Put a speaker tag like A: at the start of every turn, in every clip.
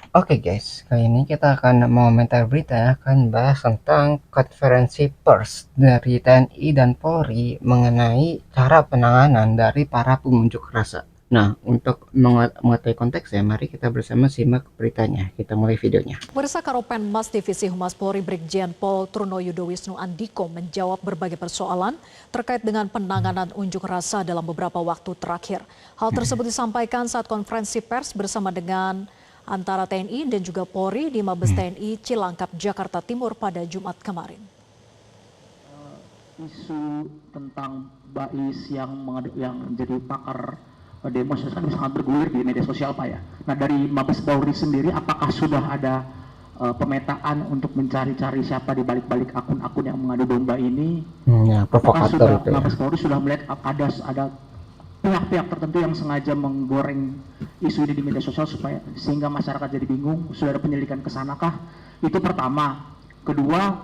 A: Oke guys, kali ini kita akan mengomentar berita yang akan bahas tentang konferensi pers dari TNI dan Polri mengenai cara penanganan dari para pengunjuk rasa. Nah, untuk mengetahui konteksnya, mari kita bersama simak beritanya. Kita mulai videonya.
B: Pemirsa Karopenmas Divisi Humas Polri Brigjen Pol Trunoyudo Wisnu Andiko menjawab berbagai persoalan terkait dengan penanganan unjuk rasa dalam beberapa waktu terakhir. Hal tersebut disampaikan saat konferensi pers bersama dengan antara TNI dan juga Polri di Mabes TNI Cilangkap, Jakarta Timur pada Jumat kemarin.
C: Isu tentang Bais yang menjadi pakar demo kan sangat bergulir di media sosial, Pak ya. Nah, dari Mabes Polri sendiri apakah sudah ada pemetaan untuk mencari-cari siapa di balik-balik akun-akun yang mengadu domba ini?
A: Ya,
C: Apakah
A: provokator
C: sudah
A: itu ya.
C: Mabes Polri sudah melihat ada pihak-pihak tertentu yang sengaja menggoreng isu ini di media sosial sehingga masyarakat jadi bingung? Sudah ada penyelidikan ke sanakah? Itu pertama. Kedua,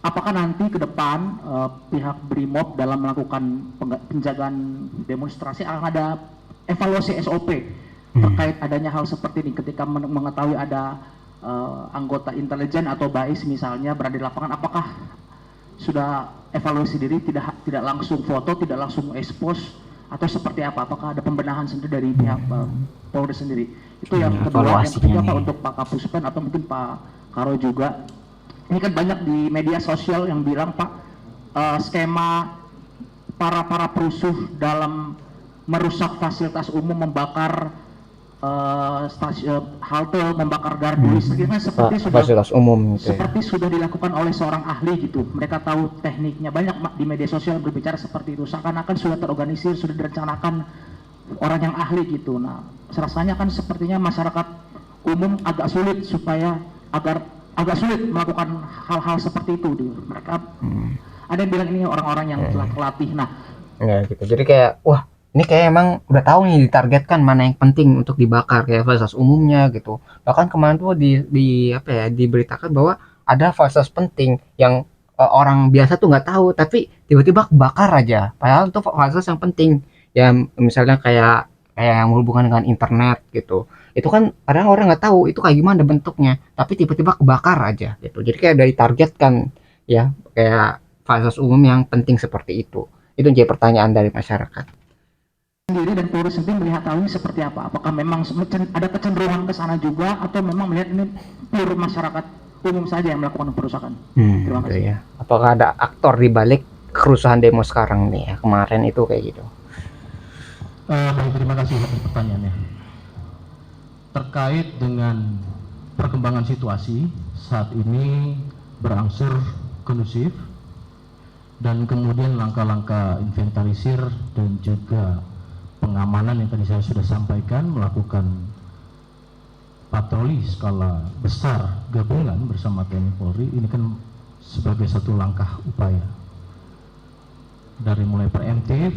C: apakah nanti ke depan pihak BRIMOB dalam melakukan penjagaan demonstrasi akan ada evaluasi SOP terkait adanya hal seperti ini ketika mengetahui ada anggota intelijen atau BAIS misalnya berada di lapangan, apakah sudah evaluasi diri, tidak langsung foto, tidak langsung expose, atau seperti apa? Apakah ada pembenahan sendiri dari pihak Polri sendiri? Itu yang kedua. Yang ketiga, Pak, untuk Pak Kapuspen atau mungkin Pak Karo juga, ini kan banyak di media sosial yang bilang, Pak, skema para perusuh dalam merusak fasilitas umum, membakar halte, membakar gardu listriknya seperti
A: fasilitas umum gitu ya.
C: seperti sudah dilakukan oleh seorang ahli gitu. Mereka tahu tekniknya. Banyak di media sosial berbicara seperti itu. Seakan-akan sudah terorganisir, sudah direncanakan orang yang ahli gitu. Nah, rasanya kan sepertinya masyarakat umum agak sulit agak sulit melakukan hal-hal seperti itu. Mereka ada yang bilang ini orang-orang yang telah terlatih. Nah,
A: ya gitu. Jadi kayak wah, ini kayak emang udah tahu nih ditargetkan mana yang penting untuk dibakar kayak fasilitas umumnya gitu. Bahkan kemarin tuh di apa ya, diberitakan bahwa ada fasilitas penting yang orang biasa tuh nggak tahu, tapi tiba-tiba kebakar aja. Padahal itu fasilitas yang penting. Ya misalnya kayak kayak yang berhubungan dengan internet gitu. Itu kan kadang orang nggak tahu itu kayak gimana bentuknya, tapi tiba-tiba kebakar aja gitu. Jadi kayak dari targetkan ya kayak fasilitas umum yang penting seperti itu. Itu jadi pertanyaan dari masyarakat.
C: sendiri dan Polri sendiri melihat hal ini seperti apa? Apakah memang ada kecenderungan ke sana juga atau memang melihat ini pure masyarakat umum saja yang melakukan perusakan? Terima kasih.
A: Ya. Apakah ada aktor di balik kerusuhan demo sekarang nih ya? Kemarin itu kayak gitu.
D: Baik, terima kasih atas pertanyaannya. Terkait dengan perkembangan situasi saat ini berangsur kondusif dan kemudian langkah-langkah inventarisir dan juga pengamanan yang tadi saya sudah sampaikan, melakukan patroli skala besar gabungan bersama TNI Polri, ini kan sebagai satu langkah upaya dari mulai preemptif,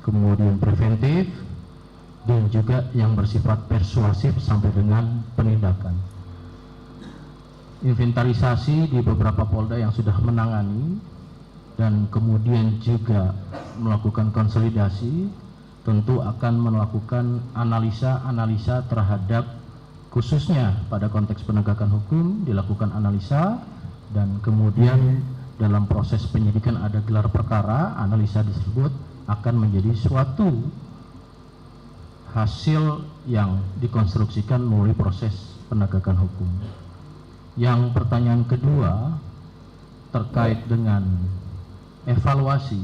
D: kemudian preventif, dan juga yang bersifat persuasif sampai dengan penindakan. Inventarisasi di beberapa Polda yang sudah menangani dan kemudian juga melakukan konsolidasi, tentu akan melakukan analisa terhadap khususnya pada konteks penegakan hukum, dilakukan analisa dan kemudian dalam proses penyidikan ada gelar perkara, analisa tersebut akan menjadi suatu hasil yang dikonstruksikan melalui proses penegakan hukum. Yang pertanyaan kedua terkait dengan evaluasi,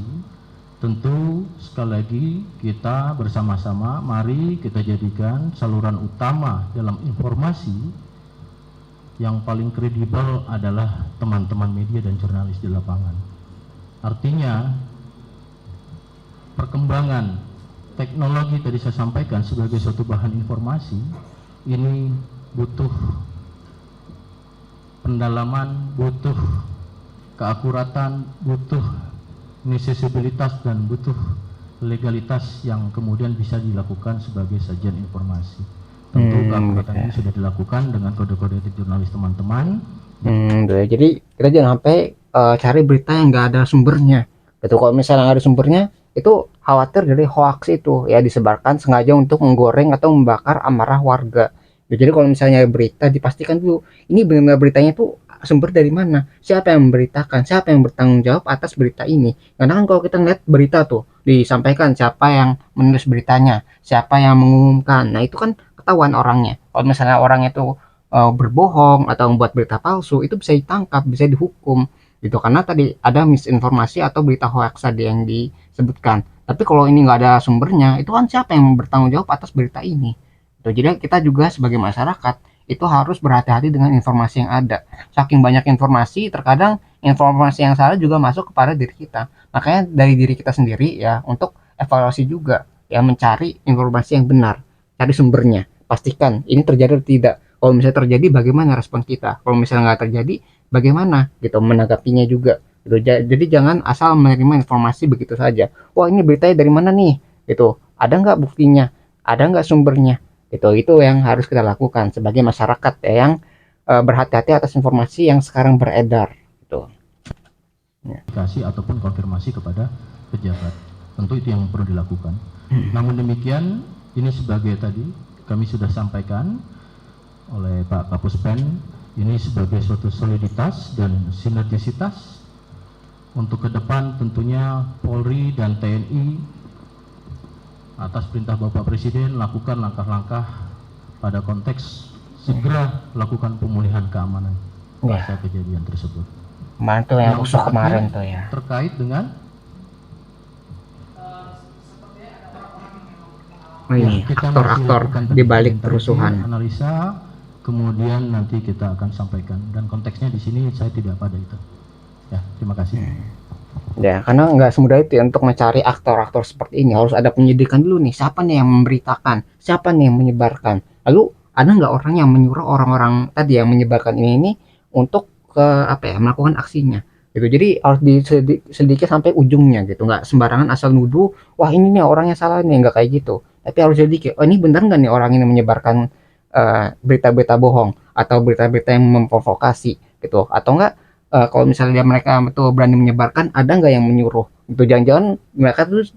D: tentu sekali lagi kita bersama-sama mari kita jadikan saluran utama dalam informasi yang paling kredibel adalah teman-teman media dan jurnalis di lapangan. Artinya perkembangan teknologi tadi saya sampaikan sebagai suatu bahan informasi ini butuh pendalaman, butuh keakuratan, butuh nesesibilitas dan butuh legalitas yang kemudian bisa dilakukan sebagai sajian informasi. Tentu keakuratan ini sudah dilakukan dengan kode-kode etik jurnalis teman-teman.
A: Jadi kita jangan sampai cari berita yang nggak ada sumbernya. Itu kalau misalnya nggak ada sumbernya, itu khawatir dari hoax itu ya disebarkan sengaja untuk menggoreng atau membakar amarah warga. Ya, jadi kalau misalnya berita dipastikan dulu ini benar-benar beritanya tuh sumber dari mana, siapa yang memberitakan, siapa yang bertanggung jawab atas berita ini. Karena kan kalau kita ngeliat berita tuh disampaikan siapa yang menulis beritanya, siapa yang mengumumkan, nah itu kan ketahuan orangnya. Kalau misalnya orang itu berbohong atau membuat berita palsu itu bisa ditangkap, bisa dihukum gitu karena tadi ada misinformasi atau berita hoax tadi yang disebutkan. Tapi kalau ini nggak ada sumbernya, itu kan siapa yang bertanggung jawab atas berita ini? Tuh, jadi kita juga sebagai masyarakat itu harus berhati-hati dengan informasi yang ada. Saking banyak informasi, terkadang informasi yang salah juga masuk kepada diri kita. Makanya dari diri kita sendiri ya untuk evaluasi juga, ya mencari informasi yang benar, cari sumbernya, pastikan ini terjadi atau tidak. Kalau misalnya terjadi, bagaimana respon kita? Kalau misalnya nggak terjadi, bagaimana gitu menanggapinya juga. Gitu. Jadi jangan asal menerima informasi begitu saja. Wah ini beritanya dari mana nih? Gitu. Ada nggak buktinya? Ada nggak sumbernya? Itu yang harus kita lakukan sebagai masyarakat ya, yang berhati-hati atas informasi yang sekarang beredar gitu.
D: Kasih ataupun konfirmasi kepada pejabat, tentu itu yang perlu dilakukan. Namun demikian, ini sebagai tadi kami sudah sampaikan oleh Pak Kapus Pen, ini sebagai suatu soliditas dan sinergisitas untuk ke depan tentunya Polri dan TNI atas perintah Bapak Presiden lakukan langkah-langkah pada konteks segera lakukan pemulihan keamanan pasca kejadian tersebut.
A: Kemarin tuh yang rusuh kemarin tuh ya.
D: Terkait dengan
A: ini aktor-aktor di balik kerusuhan.
D: Analisa kemudian nanti kita akan sampaikan dan konteksnya di sini saya tidak pada itu. Ya, terima kasih.
A: Ya, karena nggak semudah itu ya untuk mencari aktor-aktor seperti ini. Harus ada penyidikan dulu nih. Siapa nih yang memberitakan? Siapa nih yang menyebarkan? Lalu ada nggak orang yang menyuruh orang-orang tadi yang menyebarkan ini untuk ke apa ya melakukan aksinya? Gitu. Jadi harus diselidiki sampai ujungnya gitu. Nggak sembarangan asal nuduh. Wah ini nih orangnya salah nih, nggak kayak gitu. Tapi harus selidiki. Oh ini benar nggak nih orang ini menyebarkan berita-berita bohong atau berita-berita yang memprovokasi gitu? Atau enggak? Kalau misalnya mereka tuh berani menyebarkan, ada nggak yang menyuruh? Itu jangan-jangan mereka tuh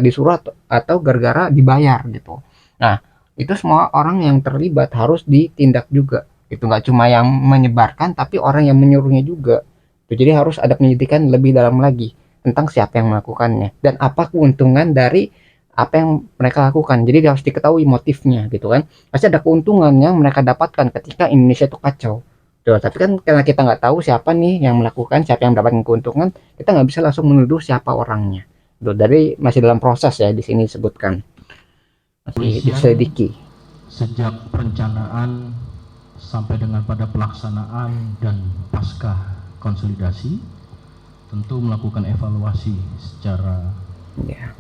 A: disuruh atau gara-gara dibayar gitu. Nah, itu semua orang yang terlibat harus ditindak juga. Itu nggak cuma yang menyebarkan, tapi orang yang menyuruhnya juga. Itu jadi harus ada penyelidikan lebih dalam lagi tentang siapa yang melakukannya dan apa keuntungan dari apa yang mereka lakukan. Jadi harus diketahui motifnya gitu kan. Pasti ada keuntungan yang mereka dapatkan ketika Indonesia itu kacau. Tuh, tapi kan karena kita nggak tahu siapa nih yang melakukan, siapa yang mendapatkan keuntungan, kita nggak bisa langsung menuduh siapa orangnya. Tuh, dari masih dalam proses ya di sini disebutkan masih diselidiki.
D: Sejak perencanaan sampai dengan pada pelaksanaan dan pasca konsolidasi, tentu melakukan evaluasi secara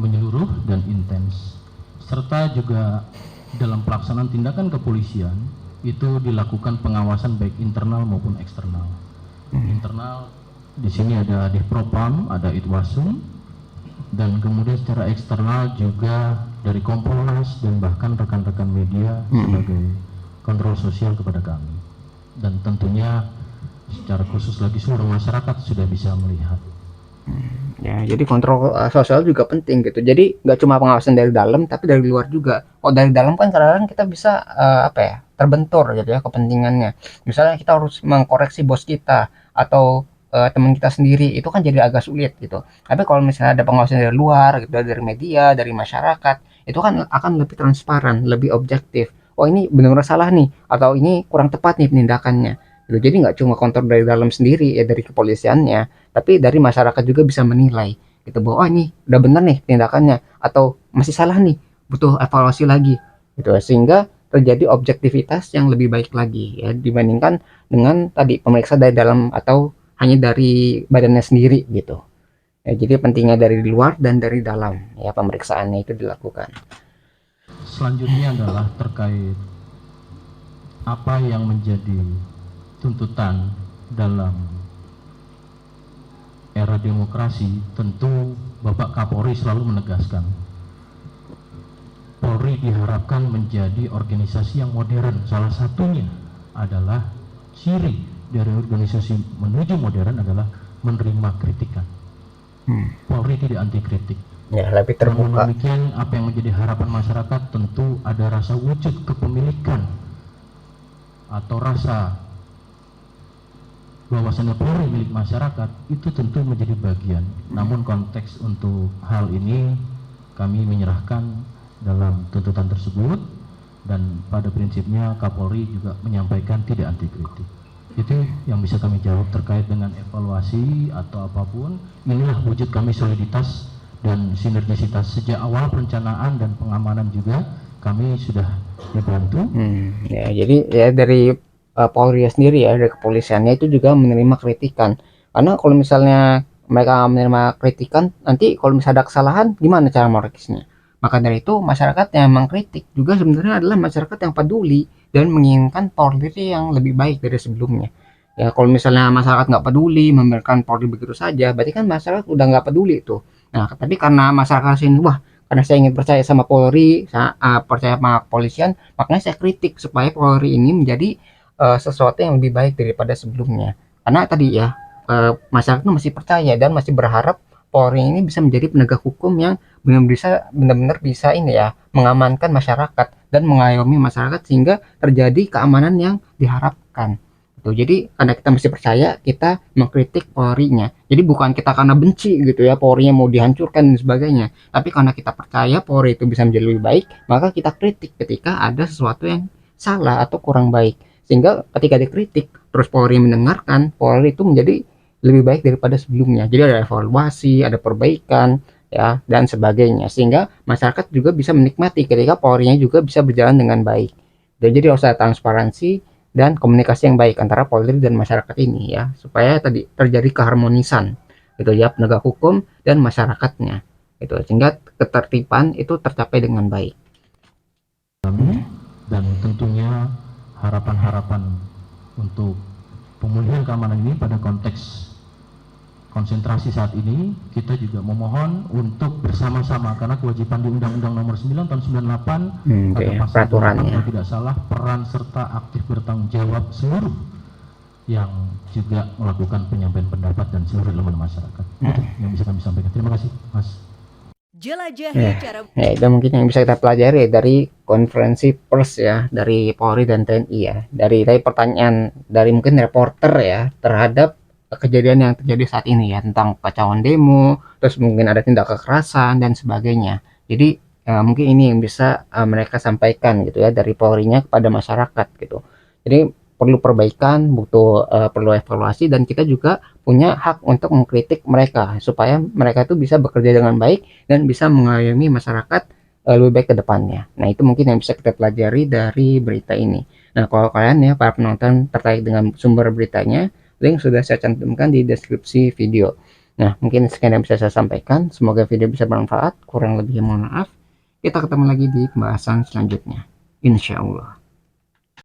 D: menyeluruh dan intens, serta juga dalam pelaksanaan tindakan kepolisian itu dilakukan pengawasan baik internal maupun eksternal. Internal di sini ada Divpropam, ada Itwasum, dan kemudian secara eksternal juga dari Kompolnas dan bahkan rekan-rekan media sebagai kontrol sosial kepada kami. Dan tentunya secara khusus lagi seluruh masyarakat sudah bisa melihat.
A: Ya, jadi kontrol sosial juga penting gitu. Jadi nggak cuma pengawasan dari dalam, tapi dari luar juga. Oh dari dalam kan kadang-kadang kita bisa apa ya terbentur gitu ya kepentingannya. Misalnya kita harus mengkoreksi bos kita atau teman kita sendiri, itu kan jadi agak sulit gitu. Tapi kalau misalnya ada pengawasan dari luar, gitu, dari media, dari masyarakat, itu kan akan lebih transparan, lebih objektif. Oh ini benar-benar salah nih, atau ini kurang tepat nih penindakannya. Gitu. Jadi nggak cuma kontrol dari dalam sendiri ya dari kepolisiannya, tapi dari masyarakat juga bisa menilai gitu bahwa oh ini udah benar nih tindakannya atau masih salah nih, butuh evaluasi lagi gitu, sehingga terjadi objektivitas yang lebih baik lagi ya dibandingkan dengan tadi pemeriksa dari dalam atau hanya dari badannya sendiri gitu ya. Jadi pentingnya dari luar dan dari dalam ya pemeriksaannya itu dilakukan.
D: Selanjutnya adalah terkait apa yang menjadi tuntutan dalam era demokrasi. Tentu Bapak Kapolri selalu menegaskan Polri diharapkan menjadi organisasi yang modern. Salah satunya adalah ciri dari organisasi menuju modern adalah menerima kritikan. Polri tidak anti kritik.
A: Ya, lebih
D: Namun
A: terbuka.
D: demikian, apa yang menjadi harapan masyarakat tentu ada rasa wujud kepemilikan atau rasa bahwasannya Polri milik masyarakat itu tentu menjadi bagian. Namun konteks untuk hal ini kami menyerahkan dalam tuntutan tersebut, dan pada prinsipnya Kapolri juga menyampaikan tidak anti kritik. Itu yang bisa kami jawab terkait dengan evaluasi atau apapun. Inilah wujud kami soliditas dan sinergisitas sejak awal perencanaan dan pengamanan juga kami sudah dibantu.
A: Ya, jadi ya dari Polri sendiri ya, dari kepolisiannya itu juga menerima kritikan. Karena kalau misalnya mereka menerima kritikan, nanti kalau misalnya ada kesalahan, gimana cara merekisnya? Maka dari itu masyarakat yang mengkritik juga sebenarnya adalah masyarakat yang peduli dan menginginkan Polri yang lebih baik dari sebelumnya. Ya kalau misalnya masyarakat nggak peduli memberikan Polri begitu saja, berarti kan masyarakat udah nggak peduli tuh. Nah, tapi karena masyarakat sini, wah, karena saya ingin percaya sama Polri, percaya sama kepolisian, makanya saya kritik supaya Polri ini menjadi sesuatu yang lebih baik daripada sebelumnya. Karena tadi ya, masyarakat masih percaya dan masih berharap Polri ini bisa menjadi penegak hukum yang benar-benar bisa ini ya, mengamankan masyarakat dan mengayomi masyarakat sehingga terjadi keamanan yang diharapkan. Tuh, jadi karena kita masih percaya, kita mengkritik Polri-nya. Jadi bukan kita karena benci gitu ya, Polri-nya mau dihancurkan dan sebagainya. Tapi karena kita percaya Polri itu bisa menjadi lebih baik, maka kita kritik ketika ada sesuatu yang salah atau kurang baik. Sehingga ketika dikritik, terus Polri mendengarkan, Polri itu menjadi lebih baik daripada sebelumnya. Jadi ada evaluasi, ada perbaikan, ya, dan sebagainya. Sehingga masyarakat juga bisa menikmati ketika Polri-nya juga bisa berjalan dengan baik. Dan jadi harus ada transparansi dan komunikasi yang baik antara Polri dan masyarakat ini ya, supaya tadi terjadi keharmonisan gitu ya, penegak hukum dan masyarakatnya itu, sehingga ketertiban itu tercapai dengan baik.
D: Kami dan tentunya harapan-harapan untuk pemulihan keamanan ini pada konteks konsentrasi saat ini, kita juga memohon untuk bersama-sama, karena kewajiban di Undang-Undang Nomor 9 Tahun 98 pada
A: Ya,
D: pasal 8
A: peraturannya.
D: kalau tidak salah, peran serta aktif bertanggung jawab seluruh yang juga melakukan penyampaian pendapat dan seluruh elemen masyarakat. Itu yang bisa kami sampaikan. Terima kasih, Mas.
E: Jelajahi cara
A: Ya, itu mungkin yang bisa kita pelajari dari konferensi pers ya dari Polri dan TNI ya. Dari pertanyaan dari mungkin reporter ya terhadap kejadian yang terjadi saat ini ya, tentang kacauan demo, terus mungkin ada tindak kekerasan dan sebagainya. Jadi mungkin ini yang bisa mereka sampaikan gitu ya dari Polri-nya kepada masyarakat gitu. Jadi perlu perbaikan, butuh perlu evaluasi, dan kita juga punya hak untuk mengkritik mereka supaya mereka itu bisa bekerja dengan baik dan bisa mengayomi masyarakat lebih baik ke depannya. Nah, itu mungkin yang bisa kita pelajari dari berita ini. Nah, kalau kalian ya para penonton tertarik dengan sumber beritanya, link sudah saya cantumkan di deskripsi video. Nah, mungkin sekian yang bisa saya sampaikan. Semoga video bisa bermanfaat. Kurang lebihnya mohon maaf. Kita ketemu lagi di pembahasan selanjutnya. Insya Allah.